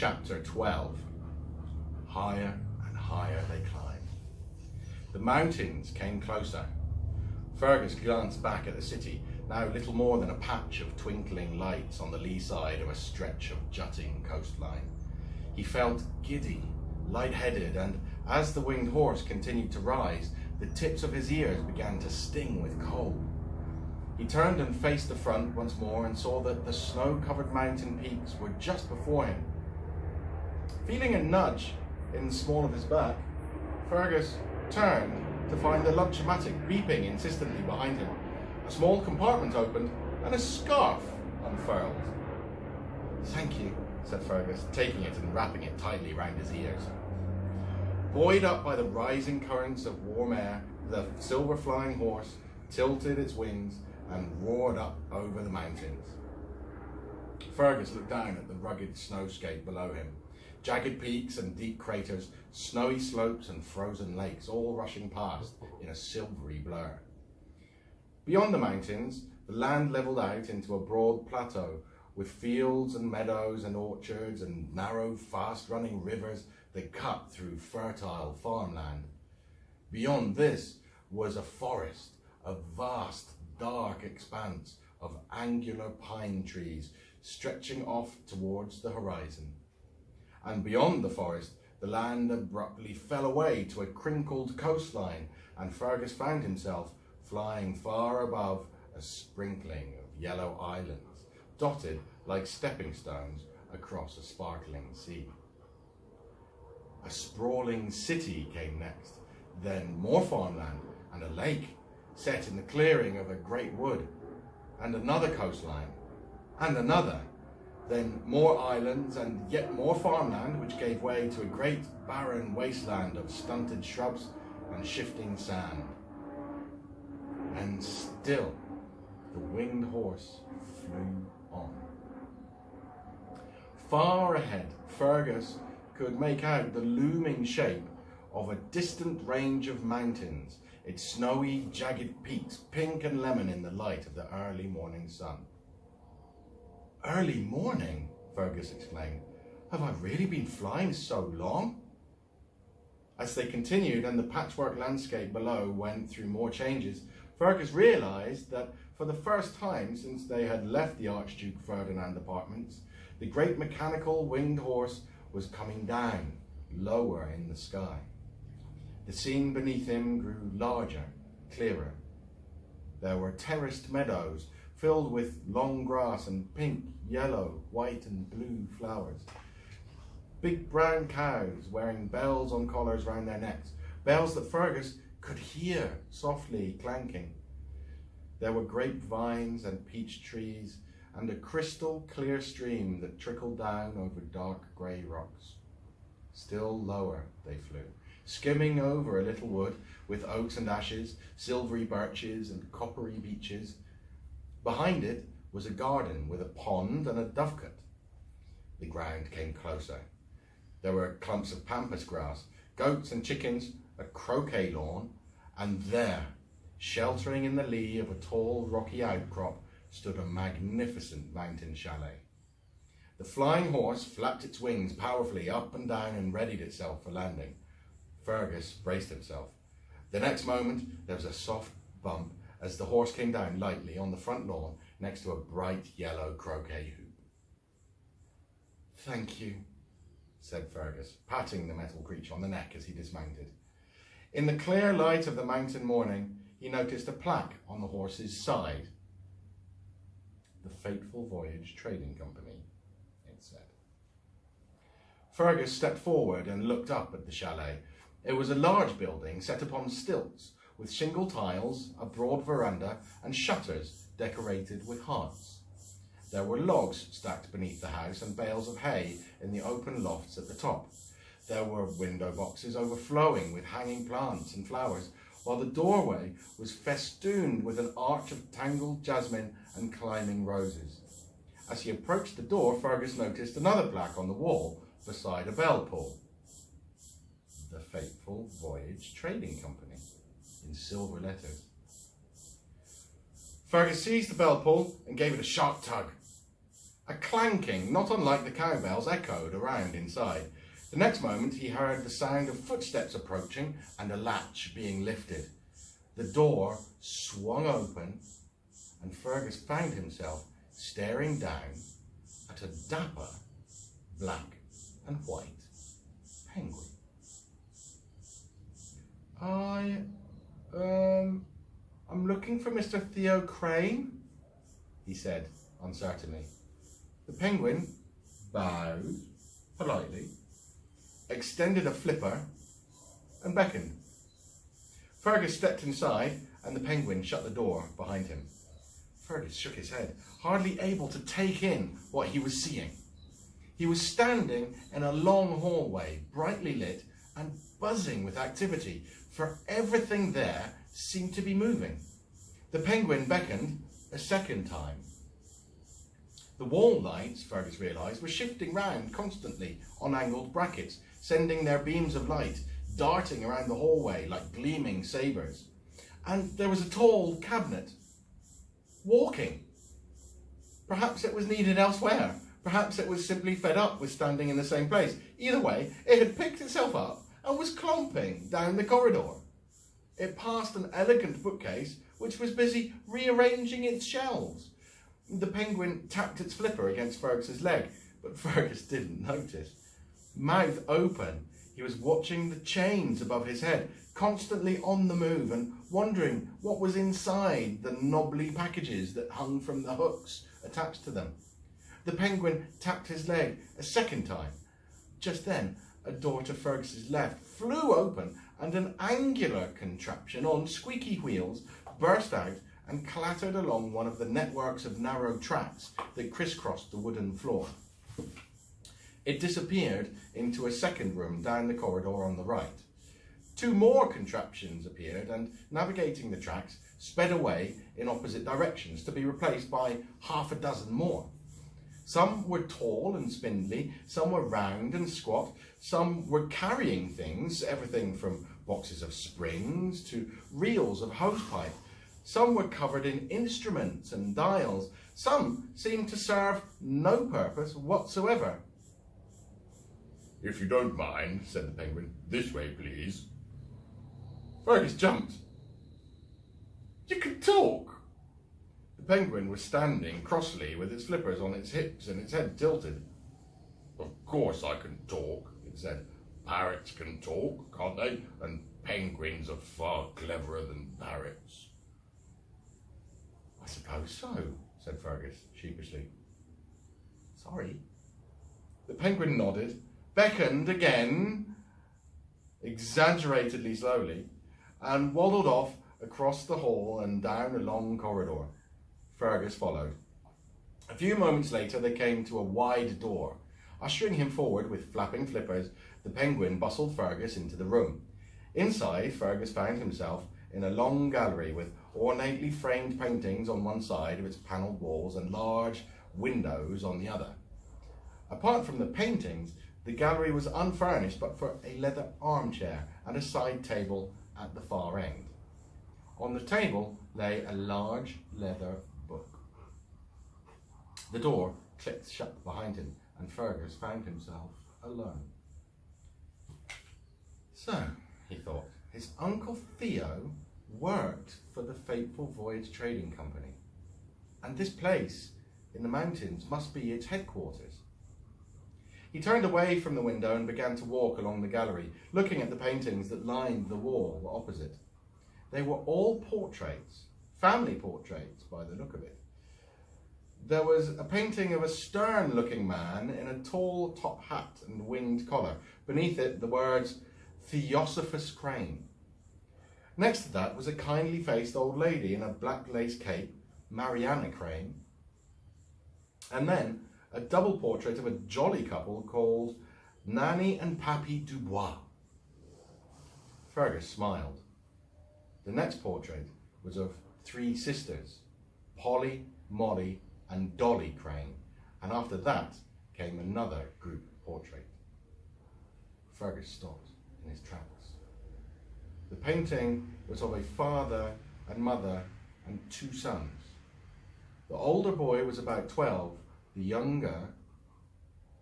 Chapter 12. Higher and higher they climbed. The mountains came closer. Fergus glanced back at the city, now little more than a patch of twinkling lights on the lee side of a stretch of jutting coastline. He felt giddy, light-headed, and as the winged horse continued to rise, the tips of his ears began to sting with cold. He turned and faced the front once more and saw that the snow-covered mountain peaks were just before him. Feeling a nudge in the small of his back, Fergus turned to find the lunch-o-matic beeping insistently behind him. A small compartment opened and a scarf unfurled. "Thank you," said Fergus, taking it and wrapping it tightly round his ears. Buoyed up by the rising currents of warm air, the silver flying horse tilted its wings and roared up over the mountains. Fergus looked down at the rugged snowscape below him. Jagged peaks and deep craters, snowy slopes and frozen lakes, all rushing past in a silvery blur. Beyond the mountains, the land levelled out into a broad plateau with fields and meadows and orchards and narrow, fast-running rivers that cut through fertile farmland. Beyond this was a forest, a vast, dark expanse of angular pine trees stretching off towards the horizon. And beyond the forest, the land abruptly fell away to a crinkled coastline, and Fergus found himself flying far above a sprinkling of yellow islands, dotted like stepping stones across a sparkling sea. A sprawling city came next, then more farmland and a lake set in the clearing of a great wood, and another coastline, and another. Then more islands and yet more farmland, which gave way to a great barren wasteland of stunted shrubs and shifting sand. And still the winged horse flew on. Far ahead, Fergus could make out the looming shape of a distant range of mountains, its snowy, jagged peaks pink and lemon in the light of the early morning sun. "Early morning?" Fergus exclaimed. "Have I really been flying so long?" As they continued and the patchwork landscape below went through more changes, Fergus realised that for the first time since they had left the Archduke Ferdinand apartments, the great mechanical winged horse was coming down, lower in the sky. The scene beneath him grew larger, clearer. There were terraced meadows filled with long grass and pink, yellow, white and blue flowers. Big brown cows wearing bells on collars round their necks, bells that Fergus could hear softly clanking. There were grapevines and peach trees and a crystal clear stream that trickled down over dark grey rocks. Still lower they flew, skimming over a little wood with oaks and ashes, silvery birches and coppery beeches. Behind it was a garden with a pond and a dovecote. The ground came closer. There were clumps of pampas grass, goats and chickens, a croquet lawn, and there, sheltering in the lee of a tall rocky outcrop, stood a magnificent mountain chalet. The flying horse flapped its wings powerfully up and down and readied itself for landing. Fergus braced himself. The next moment there was a soft bump as the horse came down lightly on the front lawn next to a bright yellow croquet hoop. "Thank you," said Fergus, patting the metal creature on the neck as he dismounted. In the clear light of the mountain morning, he noticed a plaque on the horse's side. "The Fateful Voyage Trading Company," it said. Fergus stepped forward and looked up at the chalet. It was a large building set upon stilts, with shingle tiles, a broad veranda, and shutters decorated with hearts. There were logs stacked beneath the house and bales of hay in the open lofts at the top. There were window boxes overflowing with hanging plants and flowers, while the doorway was festooned with an arch of tangled jasmine and climbing roses. As he approached the door, Fergus noticed another plaque on the wall beside a bell pull. "The Fateful Voyage Trading Company," in silver letters. Fergus seized the bell pull and gave it a sharp tug. A clanking, not unlike the cowbells, echoed around inside. The next moment he heard the sound of footsteps approaching and a latch being lifted. The door swung open and Fergus found himself staring down at a dapper black and white penguin. I'm looking for Mr. Theo Crane, he said uncertainly. The penguin bowed politely, extended a flipper and beckoned. Fergus stepped inside and the penguin shut the door behind him. Fergus shook his head, hardly able to take in what he was seeing. He was standing in a long hallway, brightly lit and buzzing with activity, for everything there seemed to be moving. The penguin beckoned a second time. The wall lights, Fergus realised, were shifting round constantly on angled brackets, sending their beams of light darting around the hallway like gleaming sabres. And there was a tall cabinet, walking. Perhaps it was needed elsewhere. Perhaps it was simply fed up with standing in the same place. Either way, it had picked itself up and was clomping down the corridor. It passed an elegant bookcase which was busy rearranging its shelves. The penguin tapped its flipper against Fergus's leg, but Fergus didn't notice. Mouth open, he was watching the chains above his head, constantly on the move and wondering what was inside the knobbly packages that hung from the hooks attached to them. The penguin tapped his leg a second time. Just then, a door to Fergus's left flew open and an angular contraption on squeaky wheels burst out and clattered along one of the networks of narrow tracks that crisscrossed the wooden floor. It disappeared into a second room down the corridor on the right. Two more contraptions appeared and, navigating the tracks, sped away in opposite directions to be replaced by half a dozen more. Some were tall and spindly, some were round and squat, some were carrying things, everything from boxes of springs to reels of hosepipe. Some were covered in instruments and dials. Some seemed to serve no purpose whatsoever. "If you don't mind," said the penguin, "this way, please." Fergus jumped. "You can talk!" The penguin was standing crossly with its flippers on its hips and its head tilted. "Of course I can talk," it said. "Parrots can talk, can't they? And penguins are far cleverer than parrots." "I suppose so," said Fergus sheepishly. "Sorry." The penguin nodded, beckoned again, exaggeratedly slowly, and waddled off across the hall and down a long corridor. Fergus followed. A few moments later they came to a wide door. Ushering him forward with flapping flippers, the penguin bustled Fergus into the room. Inside, Fergus found himself in a long gallery with ornately framed paintings on one side of its panelled walls and large windows on the other. Apart from the paintings, the gallery was unfurnished but for a leather armchair and a side table at the far end. On the table lay a large leather book. The door clicked shut behind him and Fergus found himself alone. So, he thought, his Uncle Theo worked for the fateful Voyage Trading Company, and this place in the mountains must be its headquarters. He turned away from the window and began to walk along the gallery, looking at the paintings that lined the wall opposite. They were all portraits, family portraits by the look of it. There was a painting of a stern-looking man in a tall top hat and winged collar. Beneath it, the words, "Theosophus Crane." Next to that was a kindly-faced old lady in a black lace cape, Mariana Crane. And then a double portrait of a jolly couple called Nanny and Pappy Dubois. Fergus smiled. The next portrait was of three sisters, Polly, Molly and Dolly Crane, and after that came another group portrait. Fergus stopped in his tracks. The painting was of a father and mother and two sons. The older boy was about 12, The younger,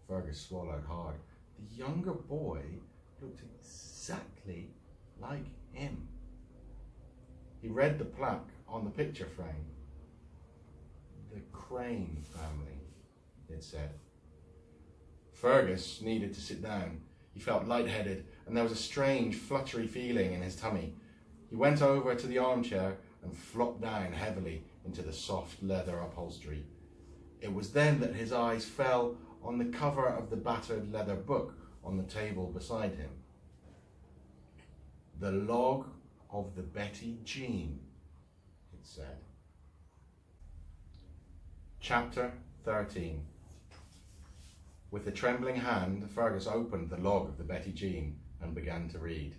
Fergus swallowed hard, the younger boy looked exactly like him. He read the plaque on the picture frame. The Crane family, it said. Fergus needed to sit down. He felt lightheaded, and there was a strange, fluttery feeling in his tummy. He went over to the armchair and flopped down heavily into the soft leather upholstery. It was then that his eyes fell on the cover of the battered leather book on the table beside him. The Log of the Betty Jean, it said. Chapter 13. With a trembling hand, Fergus opened the log of the Betty Jean and began to read.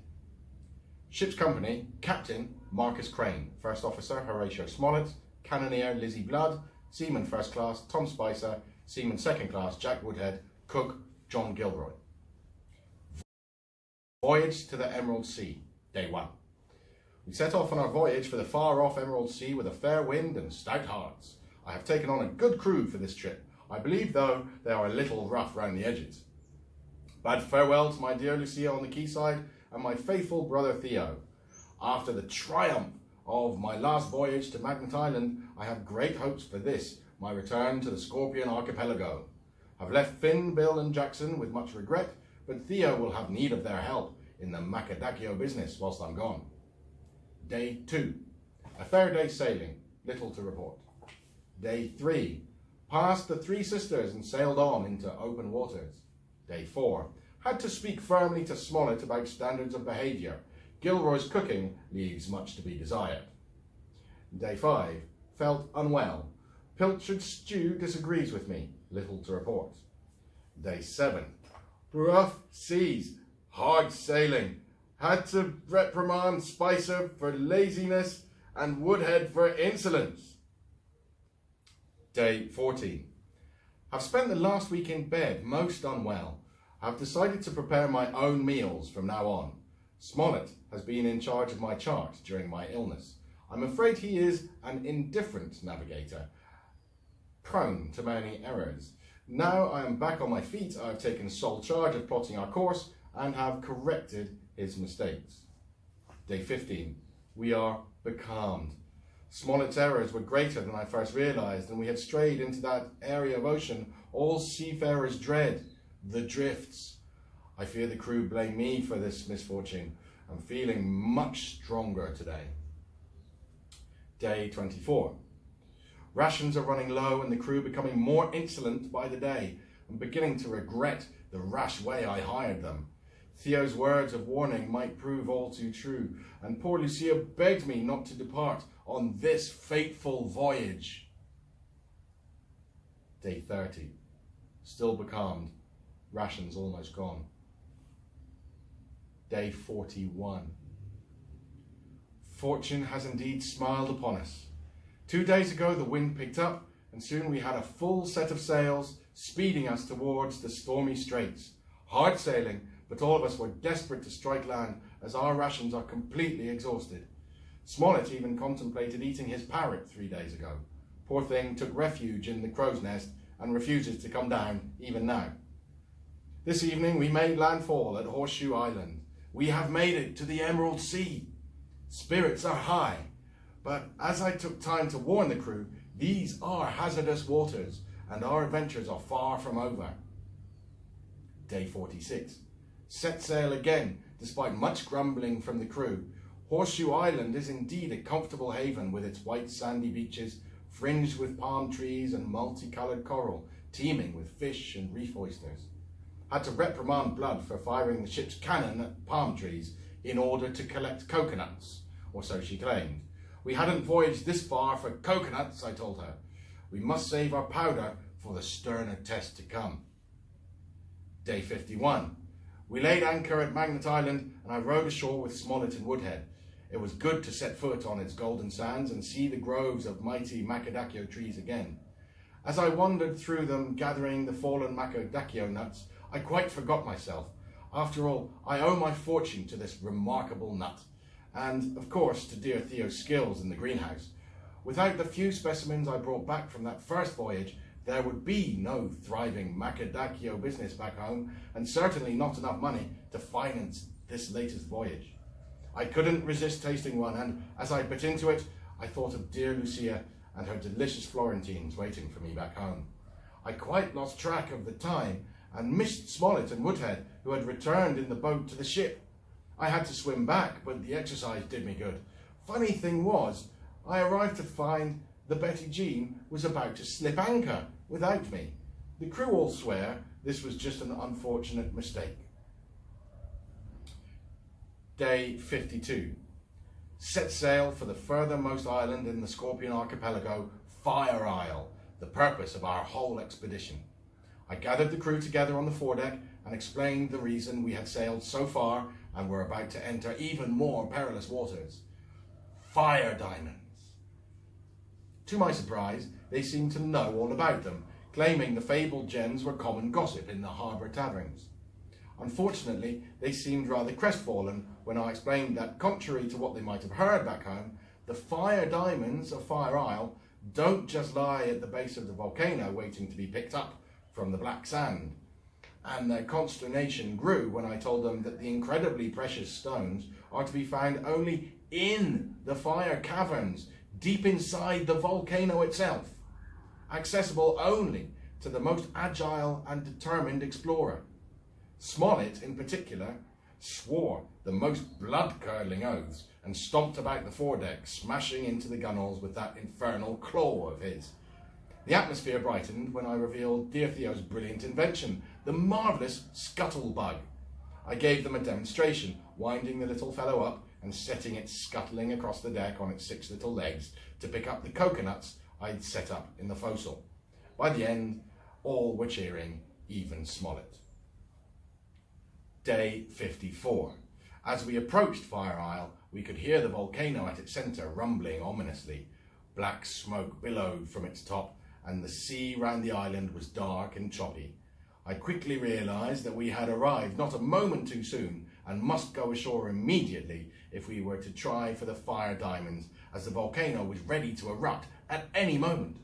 Ship's company, Captain Marcus Crane, First Officer Horatio Smollett, Cannoneer Lizzie Blood, Seaman First Class Tom Spicer, Seaman Second Class Jack Woodhead, Cook John Gilroy. Voyage to the Emerald Sea, Day 1. We set off on our voyage for the far-off Emerald Sea with a fair wind and stout hearts. I have taken on a good crew for this trip. I believe, though, they are a little rough round the edges. Bade farewell to my dear Lucia on the quayside and my faithful brother Theo. After the triumph of my last voyage to Magnet Island, I have great hopes for this, my return to the Scorpion Archipelago. I've left Finn, Bill and Jackson with much regret, but Theo will have need of their help in the Macadaccio business whilst I'm gone. Day 2. A fair day's sailing, little to report. Day 3. Passed the Three Sisters and sailed on into open waters. Day 4. Had to speak firmly to Smollett about standards of behaviour. Gilroy's cooking leaves much to be desired. Day 5. Felt unwell. Pilchard's stew disagrees with me. Little to report. Day 7. Rough seas. Hard sailing. Had to reprimand Spicer for laziness and Woodhead for insolence. Day 14. I've spent the last week in bed, most unwell. I've decided to prepare my own meals from now on. Smollett has been in charge of my chart during my illness. I'm afraid he is an indifferent navigator, prone to many errors. Now I am back on my feet, I have taken sole charge of plotting our course and have corrected his mistakes. Day 15. We are becalmed. Smollett's errors were greater than I first realised, and we had strayed into that area of ocean all seafarers dread, the drifts. I fear the crew blame me for this misfortune. I'm feeling much stronger today. Day 24. Rations are running low and the crew becoming more insolent by the day and beginning to regret the rash way I hired them. Theo's words of warning might prove all too true, and poor Lucia begged me not to depart on this fateful voyage. Day 30. Still becalmed. Rations almost gone. Day 41. Fortune has indeed smiled upon us. 2 days ago the wind picked up, and soon we had a full set of sails speeding us towards the stormy straits. Hard sailing, but all of us were desperate to strike land as our rations are completely exhausted. Smollett even contemplated eating his parrot 3 days ago. Poor thing took refuge in the crow's nest and refuses to come down even now. This evening we made landfall at Horseshoe Island. We have made it to the Emerald Sea. Spirits are high, but as I took time to warn the crew, these are hazardous waters and our adventures are far from over. Day 46. Set sail again, despite much grumbling from the crew. Horseshoe Island is indeed a comfortable haven with its white sandy beaches, fringed with palm trees and multicoloured coral, teeming with fish and reef oysters. Had to reprimand Blood for firing the ship's cannon at palm trees in order to collect coconuts, or so she claimed. We hadn't voyaged this far for coconuts, I told her. We must save our powder for the sterner test to come. Day 51. We laid anchor at Magnet Island and I rowed ashore with Smollett and Woodhead. It was good to set foot on its golden sands and see the groves of mighty macadaccio trees again. As I wandered through them gathering the fallen macadaccio nuts, I quite forgot myself. After all, I owe my fortune to this remarkable nut, and of course to dear Theo's skills in the greenhouse. Without the few specimens I brought back from that first voyage, there would be no thriving Macadaccio business back home, and certainly not enough money to finance this latest voyage. I couldn't resist tasting one, and as I bit into it, I thought of dear Lucia and her delicious Florentines waiting for me back home. I quite lost track of the time and missed Smollett and Woodhead, who had returned in the boat to the ship. I had to swim back, but the exercise did me good. Funny thing was, I arrived to find the Betty Jean was about to slip anchor without me. The crew all swear this was just an unfortunate mistake. Day 52. Set sail for the furthermost island in the Scorpion Archipelago, Fire Isle, the purpose of our whole expedition. I gathered the crew together on the foredeck and explained the reason we had sailed so far and were about to enter even more perilous waters. Fire diamonds. To my surprise, they seemed to know all about them, claiming the fabled gems were common gossip in the harbour taverns. Unfortunately, they seemed rather crestfallen when I explained that, contrary to what they might have heard back home, the fire diamonds of Fire Isle don't just lie at the base of the volcano waiting to be picked up from the black sand. And their consternation grew when I told them that the incredibly precious stones are to be found only in the fire caverns, deep inside the volcano itself, accessible only to the most agile and determined explorer. Smollett, in particular, swore the most blood-curdling oaths and stomped about the foredeck, smashing into the gunwales with that infernal claw of his. The atmosphere brightened when I revealed dear Theo's brilliant invention, the marvellous scuttle bug. I gave them a demonstration, winding the little fellow up and setting it scuttling across the deck on its 6 little legs to pick up the coconuts I'd set up in the forecastle. By the end, all were cheering, even Smollett. Day 54. As we approached Fire Isle, we could hear the volcano at its centre rumbling ominously. Black smoke billowed from its top, and the sea round the island was dark and choppy. I quickly realised that we had arrived not a moment too soon and must go ashore immediately if we were to try for the fire diamonds, as the volcano was ready to erupt at any moment.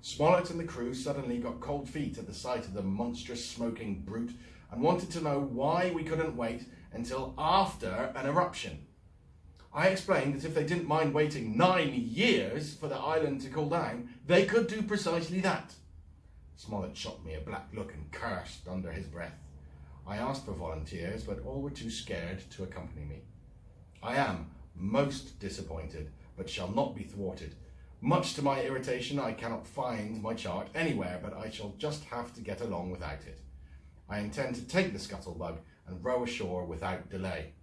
Smollett and the crew suddenly got cold feet at the sight of the monstrous smoking brute and wanted to know why we couldn't wait until after an eruption. I explained that if they didn't mind waiting 9 years for the island to cool down, they could do precisely that. Smollett shot me a black look and cursed under his breath. I asked for volunteers, but all were too scared to accompany me. I am most disappointed, but shall not be thwarted. Much to my irritation, I cannot find my chart anywhere, but I shall just have to get along without it. I intend to take the scuttlebug and row ashore without delay.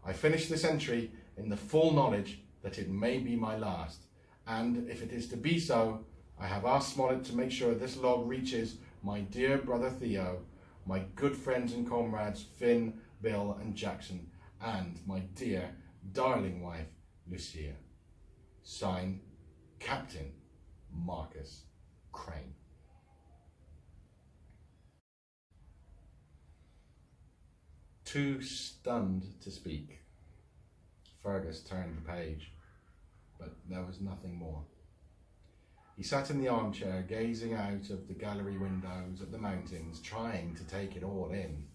I finish this entry in the full knowledge that it may be my last, and if it is to be so, I have asked Smollett to make sure this log reaches my dear brother Theo, my good friends and comrades Finn, Bill and Jackson, and my dear, darling wife, Lucia. Signed, Captain Marcus Crane. Too stunned to speak, Fergus turned the page, but there was nothing more. He sat in the armchair, gazing out of the gallery windows at the mountains, trying to take it all in.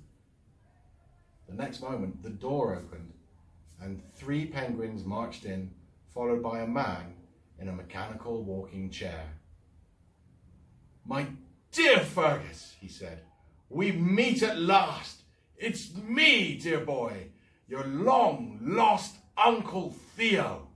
The next moment, the door opened, and 3 penguins marched in, followed by a man in a mechanical walking chair. "My dear Fergus," he said, "we meet at last. It's me, dear boy, your long-lost Uncle Theo."